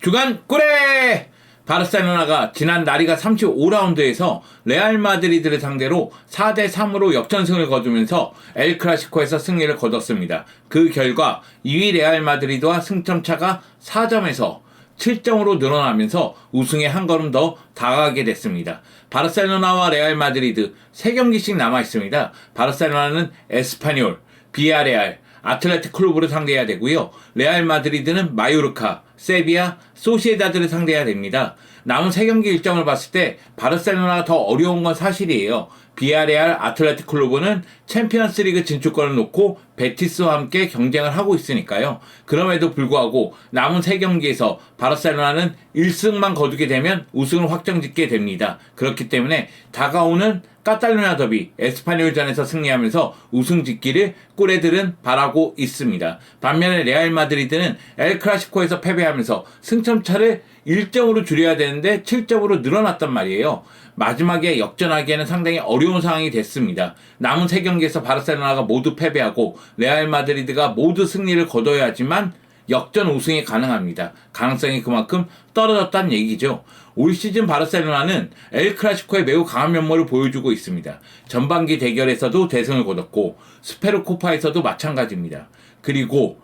주간 꿀에 바르셀로나가 지난 라리가 35라운드에서 레알 마드리드를 상대로 4대3으로 역전승을 거두면서 엘 클라시코에서 승리를 거뒀습니다. 그 결과 2위 레알 마드리드와 승점차가 4점에서 7점으로 늘어나면서 우승에 한 걸음 더 다가가게 됐습니다. 바르셀로나와 레알 마드리드 3경기씩 남아있습니다. 바르셀로나는 에스파뇰, 비아레알, 아틀레틱 클루브를 상대해야 되고요. 레알 마드리드는 마요르카, 세비야, 소시에다드를 상대해야 됩니다. 남은 3경기 일정을 봤을 때 바르셀로나가 더 어려운 건 사실이에요. 비아레알, 아틀레틱 클루브는 챔피언스리그 진출권을 놓고 베티스와 함께 경쟁을 하고 있으니까요. 그럼에도 불구하고 남은 3경기에서 바르셀로나는 1승만 거두게 되면 우승을 확정짓게 됩니다. 그렇기 때문에 다가오는 카탈루냐 더비 에스파뇰전에서 승리하면서 우승 짓기를 꿀애들은 바라고 있습니다. 반면에 레알 마드리드는 엘 클라시코에서 패배하면서 승점차를 1점으로 줄여야 되는데 7점으로 늘어났단 말이에요. 마지막에 역전하기에는 상당히 어려운 상황이 됐습니다. 남은 3경기에서 바르셀로나가 모두 패배하고 레알 마드리드가 모두 승리를 거둬야지만 역전 우승이 가능합니다. 가능성이 그만큼 떨어졌다는 얘기죠. 올 시즌 바르셀로나는 엘 클라시코에 매우 강한 면모를 보여주고 있습니다. 전반기 대결에서도 대승을 거뒀고 스페르코파에서도 마찬가지입니다. 그리고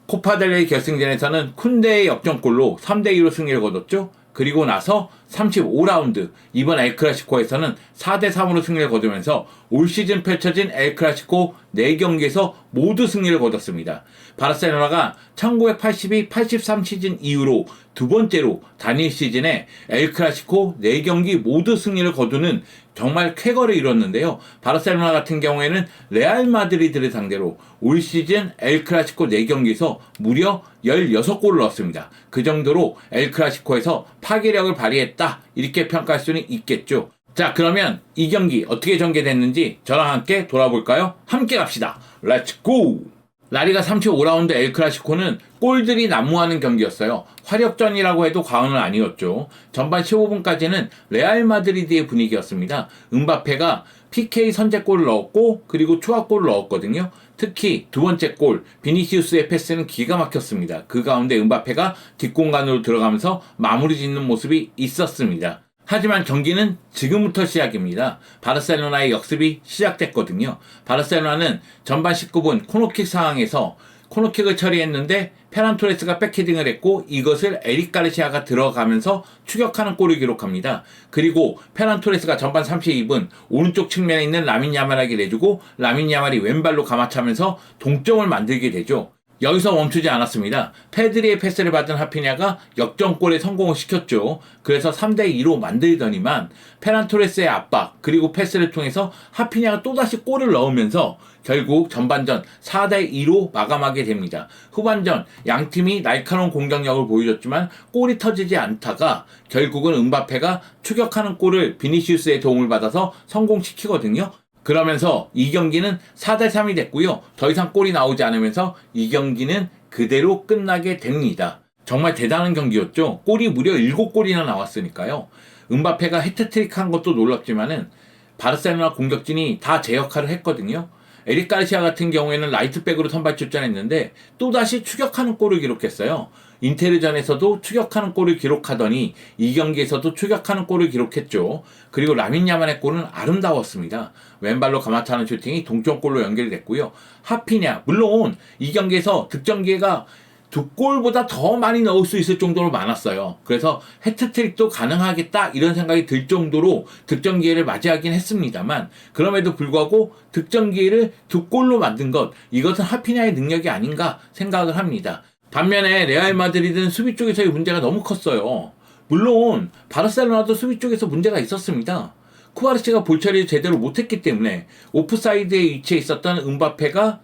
코파델레이 결승전에서는 쿤데의 역전골로 3대2로 승리를 거뒀죠. 그리고 나서 35라운드 이번 엘 클라시코에서는 4대3으로 승리를 거두면서 올 시즌 펼쳐진 엘 클라시코 4경기에서 모두 승리를 거뒀습니다. 바르셀로나가 1982-83 시즌 이후로 두 번째로 단일 시즌에 엘 클라시코 4경기 모두 승리를 거두는 정말 쾌거를 이뤘는데요. 바르셀로나 같은 경우에는 레알 마드리드를 상대로 올 시즌 엘 클라시코 4경기에서 무려 16골을 넣었습니다. 그 정도로 엘 클라시코에서 파괴력을 발휘했다, 이렇게 평가할 수는 있겠죠. 자, 그러면 이 경기 어떻게 전개됐는지 저랑 함께 돌아볼까요? 함께 갑시다. 렛츠 고! 라리가 35라운드 엘 클라시코는 골들이 난무하는 경기였어요. 화력전이라고 해도 과언은 아니었죠. 전반 15분까지는 레알 마드리드의 분위기였습니다. 음바페가 PK 선제골을 넣었고 그리고 추가골을 넣었거든요. 특히 두 번째 골 비니시우스의 패스는 기가 막혔습니다. 그 가운데 음바페가 뒷공간으로 들어가면서 마무리 짓는 모습이 있었습니다. 하지만 경기는 지금부터 시작입니다. 바르셀로나의 역습이 시작됐거든요. 바르셀로나는 전반 19분 코너킥 상황에서 코너킥을 처리했는데 페란 토레스가 백헤딩을 했고 이것을 에릭 가르시아가 들어가면서 추격하는 골을 기록합니다. 그리고 페란 토레스가 전반 32분 오른쪽 측면에 있는 라민 야말에게 내주고 라민 야말이 왼발로 감아차면서 동점을 만들게 되죠. 여기서 멈추지 않았습니다. 페드리의 패스를 받은 하피냐가 역전골에 성공을 시켰죠. 그래서 3대2로 만들더니만 페란 토레스의 압박 그리고 패스를 통해서 하피냐가 또다시 골을 넣으면서 결국 전반전 4대2로 마감하게 됩니다. 후반전 양팀이 날카로운 공격력을 보여줬지만 골이 터지지 않다가 결국은 음바페가 추격하는 골을 비니시우스의 도움을 받아서 성공시키거든요. 그러면서 이 경기는 4대3이 됐고요. 더 이상 골이 나오지 않으면서 이 경기는 그대로 끝나게 됩니다. 정말 대단한 경기였죠. 골이 무려 7골이나 나왔으니까요. 음바페가 해트트릭 한 것도 놀랍지만은 바르셀로나 공격진이 다 제 역할을 했거든요. 에릭 가르시아 같은 경우에는 라이트백으로 선발 출전했는데 또다시 추격하는 골을 기록했어요. 인테르전에서도 추격하는 골을 기록하더니 이 경기에서도 추격하는 골을 기록했죠. 그리고 라민 야만의 골은 아름다웠습니다. 왼발로 감아차는 슈팅이 동점골로 연결됐고요. 하피냐, 물론 이 경기에서 득점 기회가 2골보다 더 많이 넣을 수 있을 정도로 많았어요. 그래서 해트트릭도 가능하겠다 이런 생각이 들 정도로 득점 기회를 맞이하긴 했습니다만 그럼에도 불구하고 득점 기회를 2골로 만든 것, 이것은 하피냐의 능력이 아닌가 생각을 합니다. 반면에 레알 마드리드는 수비 쪽에서의 문제가 너무 컸어요. 물론 바르셀로나도 수비 쪽에서 문제가 있었습니다. 쿠바르시가 볼 처리를 제대로 못했기 때문에 오프사이드에 위치해 있었던 음바페가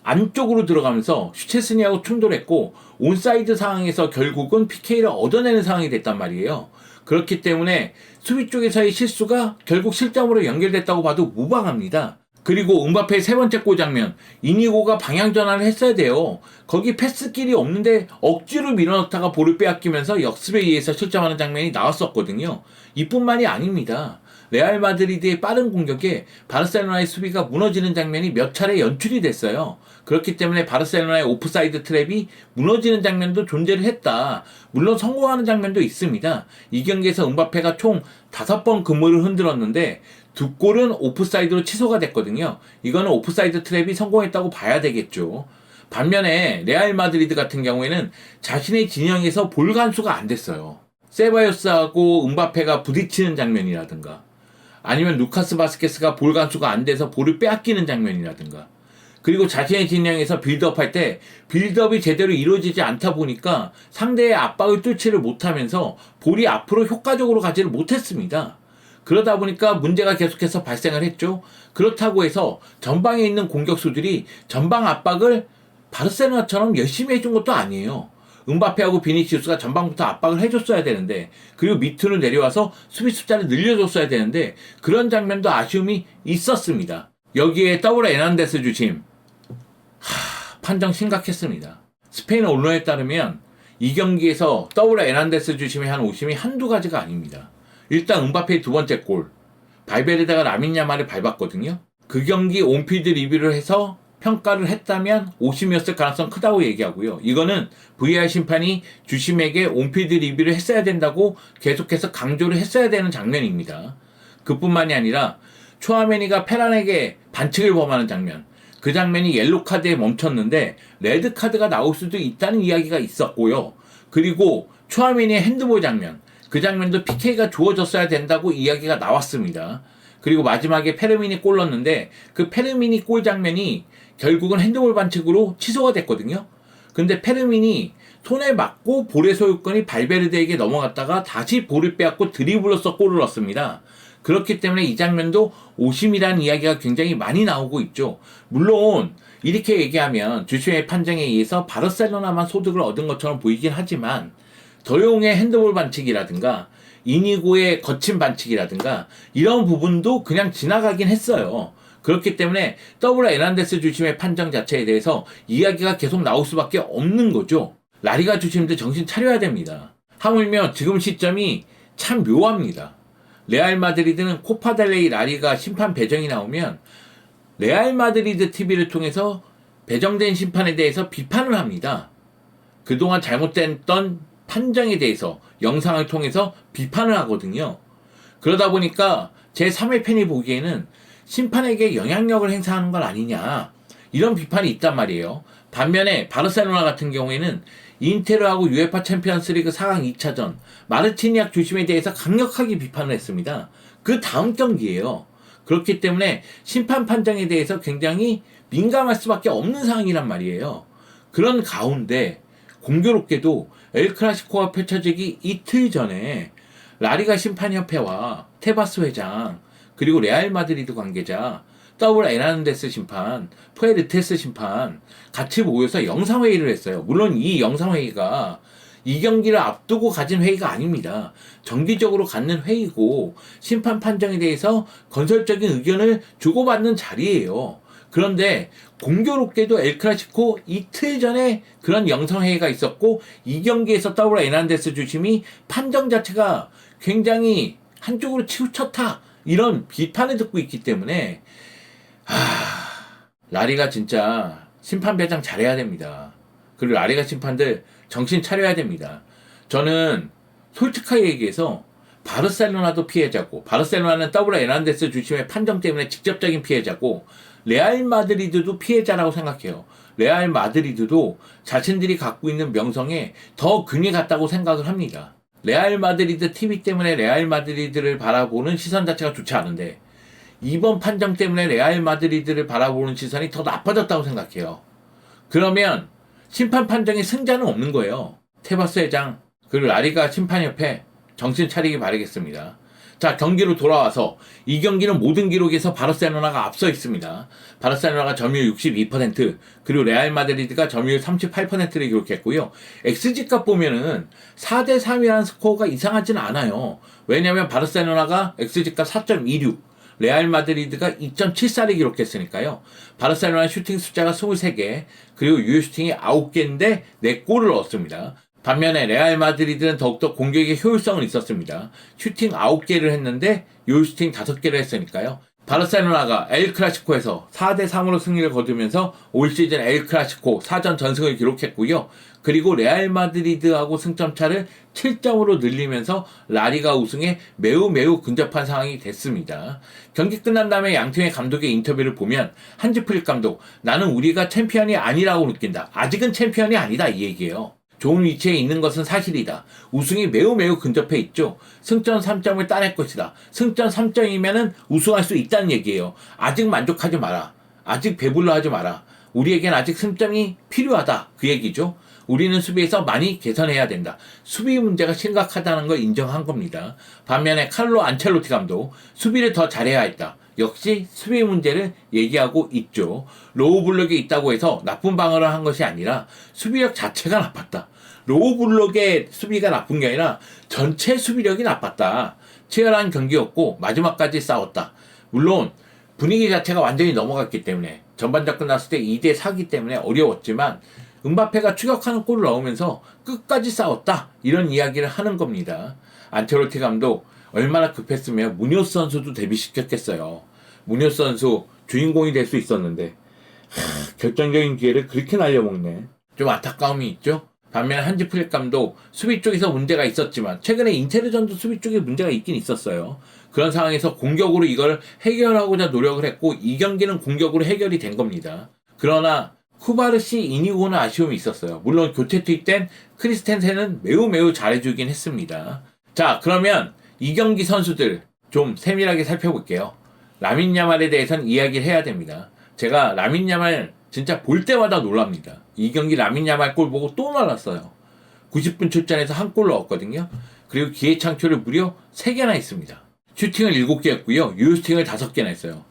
안쪽으로 들어가면서 슈체스니하고 충돌했고 온사이드 상황에서 결국은 PK를 얻어내는 상황이 됐단 말이에요. 그렇기 때문에 수비 쪽에서의 실수가 결국 실점으로 연결됐다고 봐도 무방합니다. 그리고 음바페의 세 번째 골 장면, 이니고가 방향 전환을 했어야 돼요. 거기 패스길이 없는데 억지로 밀어넣다가 볼을 빼앗기면서 역습에 의해서 실점하는 장면이 나왔었거든요. 이뿐만이 아닙니다. 레알 마드리드의 빠른 공격에 바르셀로나의 수비가 무너지는 장면이 몇 차례 연출이 됐어요. 그렇기 때문에 바르셀로나의 오프사이드 트랩이 무너지는 장면도 존재를 했다. 물론 성공하는 장면도 있습니다. 이 경기에서 음바페가 총 5번 그물을 흔들었는데 2골은 오프사이드로 취소가 됐거든요. 이거는 오프사이드 트랩이 성공했다고 봐야 되겠죠. 반면에 레알 마드리드 같은 경우에는 자신의 진영에서 볼 간수가 안 됐어요. 세바요스하고 음바페가 부딪히는 장면이라든가 아니면 루카스 바스케스가 볼 간수가 안 돼서 볼을 빼앗기는 장면이라든가 그리고 자신의 진영에서 빌드업할 때 빌드업이 제대로 이루어지지 않다 보니까 상대의 압박을 뚫지를 못하면서 볼이 앞으로 효과적으로 가지를 못했습니다. 그러다 보니까 문제가 계속해서 발생을 했죠. 그렇다고 해서 전방에 있는 공격수들이 전방 압박을 바르셀로나처럼 열심히 해준 것도 아니에요. 음바페하고 비니시우스가 전방부터 압박을 해줬어야 되는데 그리고 밑으로 내려와서 수비 숫자를 늘려줬어야 되는데 그런 장면도 아쉬움이 있었습니다. 여기에 더블 에난데스 주심 판정 심각했습니다. 스페인 언론에 따르면 이 경기에서 더블 에난데스 주심이 한 오심이 한두 가지가 아닙니다. 일단 음바페의 두 번째 골 발베르데가 라민 야말을 밟았거든요. 그 경기 온필드 리뷰를 해서 평가를 했다면 오심이었을 가능성 크다고 얘기하고요. 이거는 VAR 심판이 주심에게 온필드 리뷰를 했어야 된다고 계속해서 강조를 했어야 되는 장면입니다. 그뿐만이 아니라 초아메니가 페란에게 반칙을 범하는 장면 그 장면이 옐로 카드에 멈췄는데 레드 카드가 나올 수도 있다는 이야기가 있었고요. 그리고 초아메니의 핸드볼 장면 그 장면도 PK가 주어졌어야 된다고 이야기가 나왔습니다. 그리고 마지막에 페르민이 골 넣었는데 그 페르민이 골 장면이 결국은 핸드볼 반칙으로 취소가 됐거든요. 근데 페르민이 손에 맞고 볼의 소유권이 발베르데에게 넘어갔다가 다시 볼을 빼앗고 드리블로서 골을 넣었습니다. 그렇기 때문에 이 장면도 오심이라는 이야기가 굉장히 많이 나오고 있죠. 물론 이렇게 얘기하면 주심의 판정에 의해서 바르셀로나만 소득을 얻은 것처럼 보이긴 하지만 더용의 핸드볼 반칙이라든가 이니고의 거친 반칙이라든가 이런 부분도 그냥 지나가긴 했어요. 그렇기 때문에 더블 에난데스 주심의 판정 자체에 대해서 이야기가 계속 나올 수밖에 없는 거죠. 라리가 주심도 정신 차려야 됩니다. 하물며 지금 시점이 참 묘합니다. 레알 마드리드는 코파델레이 라리가 심판 배정이 나오면 레알 마드리드 TV를 통해서 배정된 심판에 대해서 비판을 합니다. 그동안 잘못됐던 판정에 대해서 영상을 통해서 비판을 하거든요. 그러다 보니까 제 3회 팬이 보기에는 심판에게 영향력을 행사하는 건 아니냐 이런 비판이 있단 말이에요. 반면에 바르셀로나 같은 경우에는 인테르하고 UEFA 챔피언스리그 4강 2차전 마르티니악 주심에 대해서 강력하게 비판을 했습니다. 그 다음 경기예요. 그렇기 때문에 심판 판정에 대해서 굉장히 민감할 수밖에 없는 상황이란 말이에요. 그런 가운데 공교롭게도 엘클라시코가 펼쳐지기 이틀 전에 라리가 심판협회와 테바스 회장 그리고 레알 마드리드 관계자 더블 에난데스 심판, 푸에르테스 심판 같이 모여서 영상회의를 했어요. 물론 이 영상회의가 이 경기를 앞두고 가진 회의가 아닙니다. 정기적으로 갖는 회의고 심판 판정에 대해서 건설적인 의견을 주고받는 자리예요. 그런데 공교롭게도 엘클라시코 이틀 전에 그런 영상회의가 있었고 이 경기에서 더블 에난데스 주심이 판정 자체가 굉장히 한쪽으로 치우쳤다 이런 비판을 듣고 있기 때문에 라리가 진짜 심판 배정 잘해야 됩니다. 그리고 라리가 심판들 정신 차려야 됩니다. 저는 솔직하게 얘기해서 바르셀로나도 피해자고 바르셀로나는 더블 에난데스 주심의 판정 때문에 직접적인 피해자고 레알 마드리드도 피해자라고 생각해요. 레알 마드리드도 자신들이 갖고 있는 명성에 더 금이 갔다고 생각을 합니다. 레알 마드리드 TV 때문에 레알 마드리드를 바라보는 시선 자체가 좋지 않은데 이번 판정 때문에 레알 마드리드를 바라보는 시선이 더 나빠졌다고 생각해요. 그러면 심판 판정의 승자는 없는 거예요. 테바스 회장 그리고 라리가 심판협회 정신 차리기 바라겠습니다. 자, 경기로 돌아와서 이 경기는 모든 기록에서 바르셀로나가 앞서 있습니다. 바르셀로나가 점유율 62% 그리고 레알 마드리드가 점유율 38%를 기록했고요. XG값 보면은 4대 3이라는 스코어가 이상하지는 않아요. 왜냐하면 바르셀로나가 XG값 4.26 레알 마드리드가 2.74를 기록했으니까요. 바르셀로나 슈팅 숫자가 23개 그리고 유효 슈팅이 9개인데 4골을 넣었습니다. 반면에 레알 마드리드는 더욱더 공격의 효율성은 있었습니다. 슈팅 9개를 했는데 요슈팅 5개를 했으니까요. 바르셀로나가 엘 클라시코에서 4대3으로 승리를 거두면서 올 시즌 엘 클라시코 4전 전승을 기록했고요. 그리고 레알 마드리드하고 승점차를 7점으로 늘리면서 라리가 우승에 매우 근접한 상황이 됐습니다. 경기 끝난 다음에 양팀의 감독의 인터뷰를 보면 한지 플릭 감독, 나는 우리가 챔피언이 아니라고 느낀다. 아직은 챔피언이 아니다 이 얘기예요. 좋은 위치에 있는 것은 사실이다. 우승이 매우 근접해 있죠. 승점 3점을 따낼 것이다. 승점 3점이면은 우승할 수 있다는 얘기예요. 아직 만족하지 마라. 아직 배불러 하지 마라. 우리에겐 아직 승점이 필요하다. 그 얘기죠. 우리는 수비에서 많이 개선해야 된다. 수비 문제가 심각하다는 걸 인정한 겁니다. 반면에 칼로 안첼로티 감독, 수비를 더 잘해야 했다. 역시 수비 문제를 얘기하고 있죠. 로우 블록이 있다고 해서 나쁜 방어를 한 것이 아니라 수비력 자체가 나빴다. 로우 블록의 수비가 나쁜 게 아니라 전체 수비력이 나빴다. 치열한 경기였고 마지막까지 싸웠다. 물론 분위기 자체가 완전히 넘어갔기 때문에 전반전 끝났을 때 2대4기 때문에 어려웠지만 음바페가 추격하는 골을 넣으면서 끝까지 싸웠다. 이런 이야기를 하는 겁니다. 안첼로티 감독 얼마나 급했으면 무뇨스 선수도 데뷔시켰겠어요. 무뇨스 선수 주인공이 될 수 있었는데 결정적인 기회를 그렇게 날려먹네. 좀 안타까움이 있죠. 반면 한지 플릭 감독 수비 쪽에서 문제가 있었지만 최근에 인테르전도 수비 쪽에 문제가 있긴 있었어요. 그런 상황에서 공격으로 이걸 해결하고자 노력을 했고 이 경기는 공격으로 해결이 된 겁니다. 그러나 쿠바르시 이니고는 아쉬움이 있었어요. 물론 교체 투입된 크리스텐센은 매우 잘해주긴 했습니다. 자, 그러면 이 경기 선수들 좀 세밀하게 살펴볼게요. 라민 야말에 대해서는 이야기를 해야 됩니다. 제가 라민 야말 진짜 볼 때마다 놀랍니다. 이 경기 라민 야말 골 보고 또 놀랐어요. 90분 출전해서 한 골 넣었거든요. 그리고 기회 창출을 무려 3개나 했습니다. 슈팅을 7개 했고요. 유효슈팅을 5개나 했어요.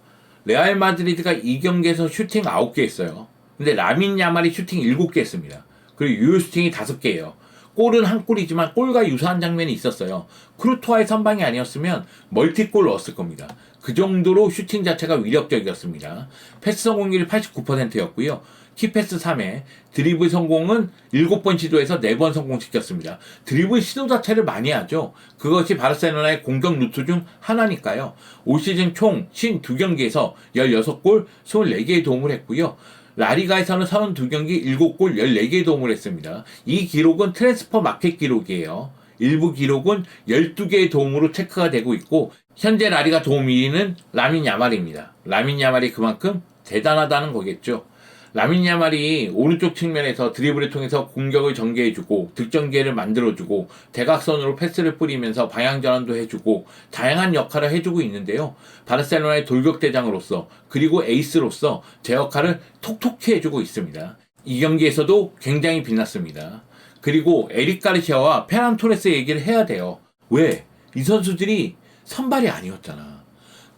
레알 마드리드가 이 경기에서 슈팅 9개 했어요. 근데 라민 야말이 슈팅 7개 했습니다. 그리고 유효슈팅이 5개예요. 골은 한 골이지만 골과 유사한 장면이 있었어요. 크루토와의 선방이 아니었으면 멀티골 넣었을 겁니다. 그 정도로 슈팅 자체가 위력적이었습니다. 패스 성공률이 89%였고요. 키패스 3회, 드리블 성공은 7번 시도해서 4번 성공시켰습니다. 드리블 시도 자체를 많이 하죠. 그것이 바르셀로나의 공격 루트 중 하나니까요. 올 시즌 총 52경기에서 16골, 24개의 도움을 했고요. 라리가에서는 32경기 7골 14개의 도움을 했습니다. 이 기록은 트랜스퍼 마켓 기록이에요. 일부 기록은 12개의 도움으로 체크가 되고 있고 현재 라리가 도움 1위는 라민 야말입니다. 라민 야말이 그만큼 대단하다는 거겠죠. 라민 야말이 오른쪽 측면에서 드리블을 통해서 공격을 전개해주고 득점 기회를 만들어주고 대각선으로 패스를 뿌리면서 방향전환도 해주고 다양한 역할을 해주고 있는데요. 바르셀로나의 돌격대장으로서 그리고 에이스로서 제 역할을 톡톡히 해주고 있습니다. 이 경기에서도 굉장히 빛났습니다. 그리고 에릭 가르시아와 페란 토레스 얘기를 해야 돼요. 왜? 이 선수들이 선발이 아니었잖아.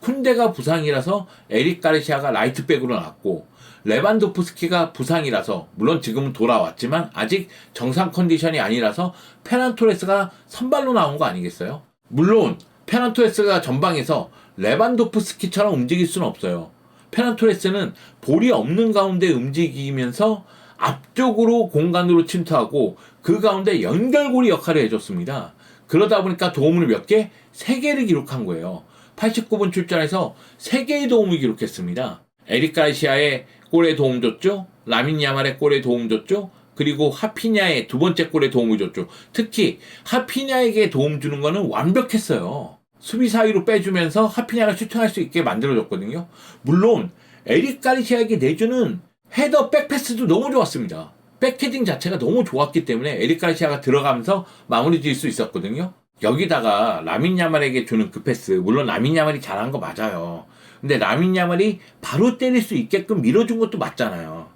쿤데가 부상이라서 에릭 가르시아가 라이트백으로 나왔고 레반도프스키가 부상이라서 물론 지금은 돌아왔지만 아직 정상 컨디션이 아니라서 페란 토레스가 선발로 나온 거 아니겠어요? 물론 페란 토레스가 전방에서 레반도프스키처럼 움직일 수는 없어요. 페란 토레스는 볼이 없는 가운데 움직이면서 앞쪽으로 공간으로 침투하고 그 가운데 연결고리 역할을 해줬습니다. 그러다 보니까 도움을 몇 개? 3개를 기록한 거예요. 89분 출전해서 3개의 도움을 기록했습니다. 에릭 가르시아의 골에 도움 줬죠. 라민 야말의 골에 도움 줬죠. 그리고 하피냐의 2번째 골에 도움을 줬죠. 특히 하피냐에게 도움 주는 거는 완벽했어요. 수비 사이로 빼주면서 하피냐가 슈팅할 수 있게 만들어줬거든요. 물론 에릭 가르시아에게 내주는 헤더 백패스도 너무 좋았습니다. 백헤딩 자체가 너무 좋았기 때문에 에릭 가르시아가 들어가면서 마무리 지을 수 있었거든요. 여기다가 라민 야말에게 주는 그 패스, 물론 라민 야말이 잘한 거 맞아요. 근데 라민 야말이 바로 때릴 수 있게끔 밀어준 것도 맞잖아요.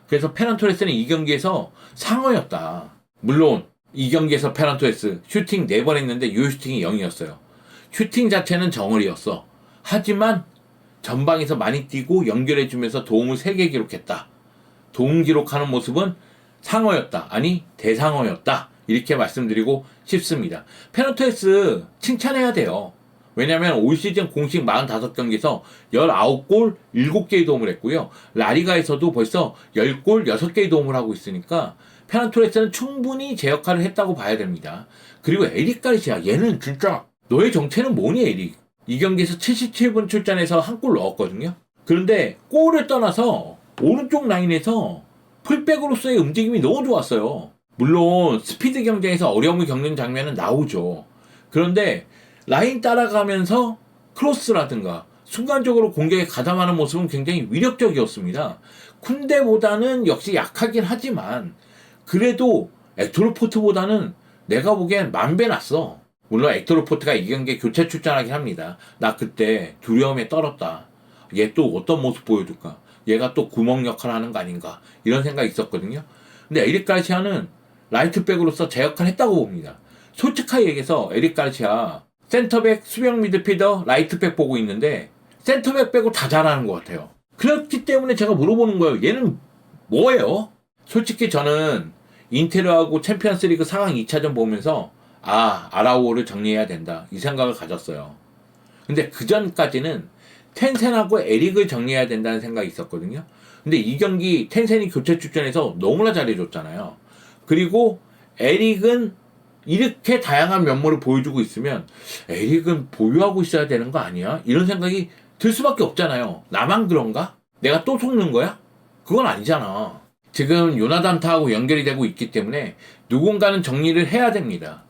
그래서 페란 토레스는 이 경기에서 상어였다. 물론 이 경기에서 페란 토레스 슈팅 4번 했는데 유효슈팅이 0이었어요. 슈팅 자체는 정월이었어. 하지만 전방에서 많이 뛰고 연결해주면서 도움을 3개 기록했다. 도움 기록하는 모습은 상어였다. 아니 대상어였다. 이렇게 말씀드리고 싶습니다. 페란 토레스 칭찬해야 돼요. 왜냐면 올 시즌 공식 45경기에서 19골 7개의 도움을 했고요. 라리가에서도 벌써 10골 6개의 도움을 하고 있으니까 페란 토레스는 충분히 제 역할을 했다고 봐야 됩니다. 그리고 에릭 가르시아, 얘는 진짜 너의 정체는 뭐니 에릭? 이 경기에서 77분 출전해서 한 골 넣었거든요. 그런데 골을 떠나서 오른쪽 라인에서 풀백으로서의 움직임이 너무 좋았어요. 물론 스피드 경쟁에서 어려움을 겪는 장면은 나오죠. 그런데 라인 따라가면서 크로스라든가 순간적으로 공격에 가담하는 모습은 굉장히 위력적이었습니다. 쿤데보다는 역시 약하긴 하지만 그래도 액토르포트보다는 내가 보기엔 만배 낫어. 물론 액토르포트가 이 경기에 교체 출전하긴 합니다. 나 그때 두려움에 떨었다. 얘 또 어떤 모습 보여줄까? 얘가 또 구멍 역할을 하는 거 아닌가? 이런 생각이 있었거든요. 근데 에릭 가르시아는 라이트백으로서 제 역할을 했다고 봅니다. 솔직하게 얘기해서 에릭 가르시아 센터백, 수비형 미드필더, 라이트백 보고 있는데 센터백 빼고 다 잘하는 것 같아요. 그렇기 때문에 제가 물어보는 거예요. 얘는 뭐예요? 솔직히 저는 인테르하고 챔피언스리그 4강 2차전 보면서 아라우오를 정리해야 된다 이 생각을 가졌어요. 근데 그 전까지는 텐센하고 에릭을 정리해야 된다는 생각이 있었거든요. 근데 이 경기 텐센이 교체 출전해서 너무나 잘해줬잖아요. 그리고 에릭은 이렇게 다양한 면모를 보여주고 있으면 에릭은 보유하고 있어야 되는 거 아니야? 이런 생각이 들 수밖에 없잖아요. 나만 그런가? 내가 또 속는 거야? 그건 아니잖아. 지금 요나단 타하고 연결이 되고 있기 때문에 누군가는 정리를 해야 됩니다.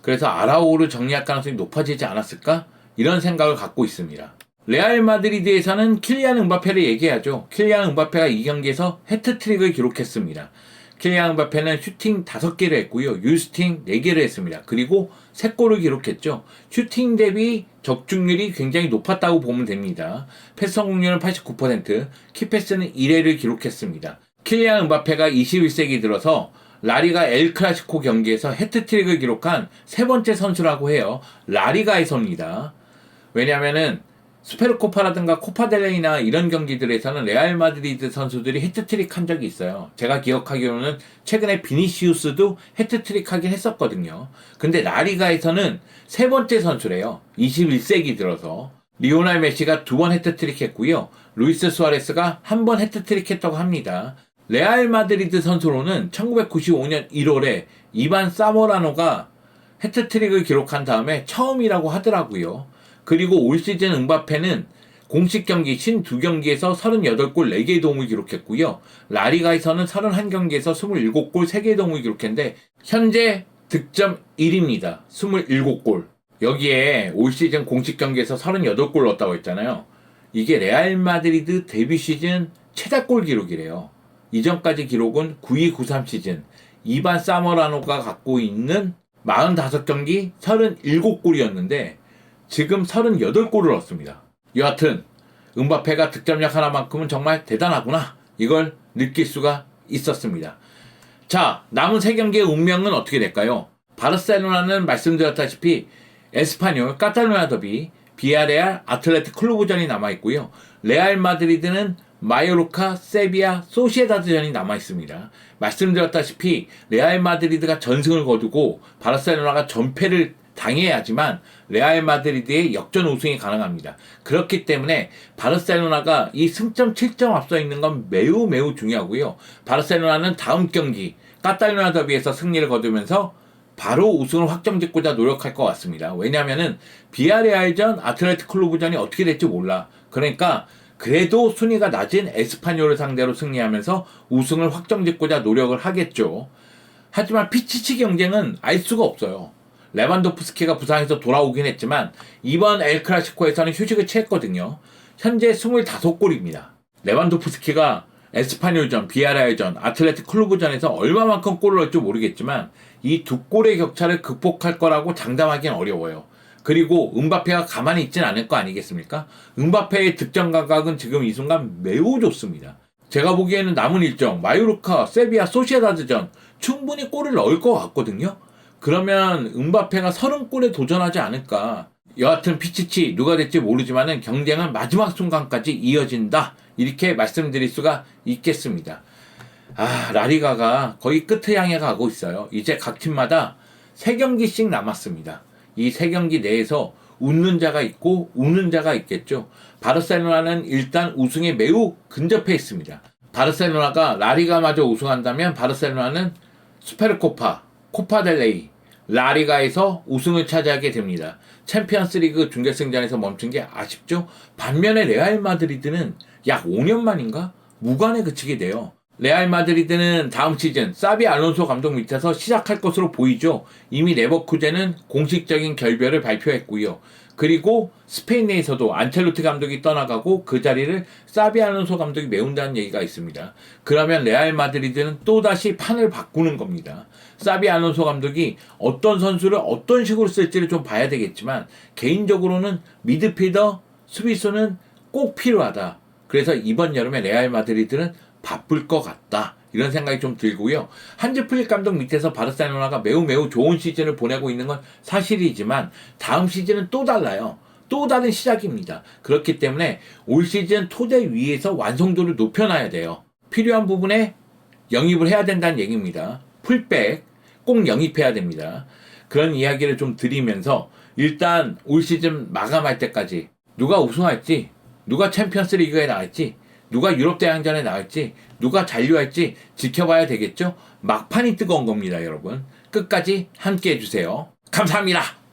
그래서 아라오를 정리할 가능성이 높아지지 않았을까? 이런 생각을 갖고 있습니다. 레알 마드리드에서는 킬리안 음바페를 얘기하죠. 킬리안 음바페가 이 경기에서 해트트릭을 기록했습니다. 킬리안 음바페는 슈팅 5개를 했고요. 유스팅 4개를 했습니다. 그리고 3골을 기록했죠. 슈팅 대비 적중률이 굉장히 높았다고 보면 됩니다. 패스 성공률은 89%, 키패스는 1회를 기록했습니다. 킬리안 음바페가 21세기 들어서 라리가 엘 클라시코 경기에서 해트트릭을 기록한 세 번째 선수라고 해요. 라리가에서입니다. 왜냐면은 스페르코파라든가 코파델레이나 이런 경기들에서는 레알 마드리드 선수들이 해트트릭 한 적이 있어요. 제가 기억하기로는 최근에 비니시우스도 해트트릭 하긴 했었거든요. 근데 라리가에서는 세 번째 선수래요. 21세기 들어서. 리오넬 메시가 2번 해트트릭 했고요. 루이스 수아레스가 1번 해트트릭 했다고 합니다. 레알 마드리드 선수로는 1995년 1월에 이반 사모라노가 해트트릭을 기록한 다음에 처음이라고 하더라고요. 그리고 올 시즌 음바페는 공식 경기 52경기에서 38골 4개의 도움을 기록했고요. 라리가에서는 31경기에서 27골 3개의 도움을 기록했는데 현재 득점 1위입니다. 27골. 여기에 올 시즌 공식 경기에서 38골 넣었다고 했잖아요. 이게 레알 마드리드 데뷔 시즌 최다골 기록이래요. 이전까지 기록은 92-93 시즌 이반 사모라노가 갖고 있는 45경기 37골이었는데 지금 38골을 넣었습니다. 여하튼 음바페가 득점력 하나만큼은 정말 대단하구나 이걸 느낄 수가 있었습니다. 자, 남은 3경기의 운명은 어떻게 될까요? 바르셀로나는 말씀드렸다시피 에스파뇰, 카탈루냐 더비, 비아레알, 아틀레틱 클루브전이 남아있고요. 레알 마드리드는 마요르카, 세비야, 소시에다드전이 남아있습니다. 말씀드렸다시피 레알 마드리드가 전승을 거두고 바르셀로나가 전패를 당해야지만 레알 마드리드의 역전 우승이 가능합니다. 그렇기 때문에 바르셀로나가 이 승점 7점 앞서 있는 건 매우 매우 중요하고요. 바르셀로나는 다음 경기 카탈루냐 더비에서 승리를 거두면서 바로 우승을 확정짓고자 노력할 것 같습니다. 왜냐하면은 비아레알전, 아틀레틱 클루브전이 어떻게 될지 몰라. 그러니까 그래도 순위가 낮은 에스파뇰을 상대로 승리하면서 우승을 확정짓고자 노력을 하겠죠. 하지만 피치치 경쟁은 알 수가 없어요. 레반도프스키가 부상해서 돌아오긴 했지만 이번 엘 클라시코에서는 휴식을 취했거든요. 현재 25골입니다. 레반도프스키가 에스파뇰전, 비아레알전, 아틀레틱 클루브전에서 얼마만큼 골을 넣을지 모르겠지만 이 2골의 격차를 극복할 거라고 장담하기는 어려워요. 그리고 음바페가 가만히 있진 않을 거 아니겠습니까? 음바페의 득점 감각은 지금 이 순간 매우 좋습니다. 제가 보기에는 남은 일정 마요르카, 세비야, 소시에다드전 충분히 골을 넣을 것 같거든요. 그러면 음바페가 30골에 도전하지 않을까. 여하튼 피치치 누가 될지 모르지만은 경쟁은 마지막 순간까지 이어진다. 이렇게 말씀드릴 수가 있겠습니다. 라리가가 거의 끝을 향해 가고 있어요. 이제 각 팀마다 3경기씩 남았습니다. 이 3경기 내에서 웃는 자가 있고 우는 자가 있겠죠. 바르셀로나는 일단 우승에 매우 근접해 있습니다. 바르셀로나가 라리가마저 우승한다면 바르셀로나는 스페르코파, 코파델레이, 라리가에서 우승을 차지하게 됩니다. 챔피언스리그 준결승전에서 멈춘 게 아쉽죠? 반면에 레알 마드리드는 약 5년 만인가? 무관에 그치게 돼요. 레알 마드리드는 다음 시즌 사비 알론소 감독 밑에서 시작할 것으로 보이죠. 이미 레버쿠젠은 공식적인 결별을 발표했고요. 그리고 스페인 내에서도 안첼로티 감독이 떠나가고 그 자리를 사비 알론소 감독이 메운다는 얘기가 있습니다. 그러면 레알 마드리드는 또다시 판을 바꾸는 겁니다. 사비 알론소 감독이 어떤 선수를 어떤 식으로 쓸지를 좀 봐야 되겠지만 개인적으로는 미드필더, 수비수는 꼭 필요하다. 그래서 이번 여름에 레알 마드리드는 바쁠 것 같다. 이런 생각이 좀 들고요. 한지 플릭 감독 밑에서 바르셀로나가 매우 좋은 시즌을 보내고 있는 건 사실이지만 다음 시즌은 또 달라요. 또 다른 시작입니다. 그렇기 때문에 올 시즌 토대 위에서 완성도를 높여놔야 돼요. 필요한 부분에 영입을 해야 된다는 얘기입니다. 풀백 꼭 영입해야 됩니다. 그런 이야기를 좀 드리면서 일단 올 시즌 마감할 때까지 누가 우승할지, 누가 챔피언스 리그에 나갈지, 누가 유럽 대항전에 나갈지, 누가 잔류할지 지켜봐야 되겠죠? 막판이 뜨거운 겁니다, 여러분. 끝까지 함께 해주세요. 감사합니다.